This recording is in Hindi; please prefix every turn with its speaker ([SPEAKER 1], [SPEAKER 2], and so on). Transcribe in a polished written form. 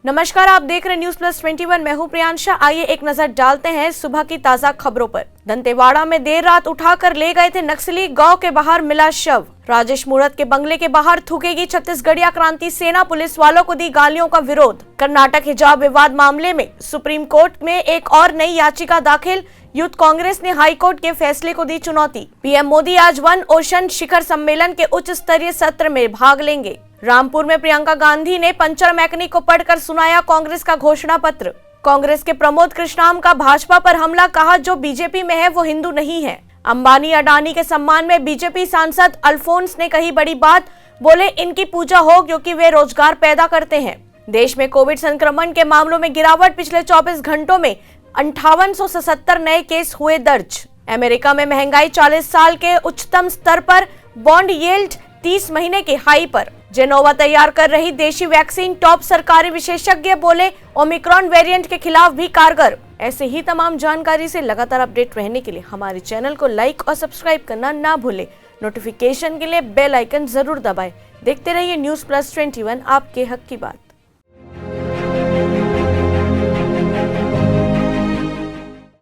[SPEAKER 1] नमस्कार, आप देख रहे न्यूज प्लस 21। मैं हूं प्रियांशा। आइए एक नजर डालते हैं सुबह की ताजा खबरों पर। दंतेवाड़ा में देर रात उठाकर ले गए थे नक्सली, गांव के बाहर मिला शव। राजेश मूरत के बंगले के बाहर थूकेगी छत्तीसगढ़िया क्रांति सेना, पुलिस वालों को दी गालियों का विरोध। कर्नाटक हिजाब विवाद मामले में सुप्रीम कोर्ट में एक और नई याचिका दाखिल, यूथ कांग्रेस ने हाई कोर्ट के फैसले को दी चुनौती। पीएम मोदी आज वन ओशन शिखर सम्मेलन के उच्च स्तरीय सत्र में भाग लेंगे। रामपुर में प्रियंका गांधी ने पंचर मैकेनिक को पढ़कर सुनाया कांग्रेस का घोषणा पत्र। कांग्रेस के प्रमोद कृष्णाम का भाजपा पर हमला, कहा जो बीजेपी में है वो हिंदू नहीं है। अंबानी अडानी के सम्मान में बीजेपी सांसद अल्फोंस ने कही बड़ी बात, बोले इनकी पूजा हो क्योंकि वे रोजगार पैदा करते हैं। देश में कोविड संक्रमण के मामलों में गिरावट, पिछले 24 घंटों में 5877 नए केस हुए दर्ज। अमेरिका में महंगाई 40 साल के उच्चतम स्तर पर, बॉन्ड यील्ड 30 महीने के हाई पर। जेनोवा तैयार कर रही देशी वैक्सीन टॉप, सरकारी विशेषज्ञ बोले ओमिक्रॉन वेरिएंट के खिलाफ भी कारगर। ऐसे ही तमाम जानकारी से लगातार अपडेट रहने के लिए हमारे चैनल को लाइक और सब्सक्राइब करना ना भूले। नोटिफिकेशन के लिए बेल आइकन जरूर दबाएं। देखते रहिए न्यूज प्लस 21, आपके हक की बात।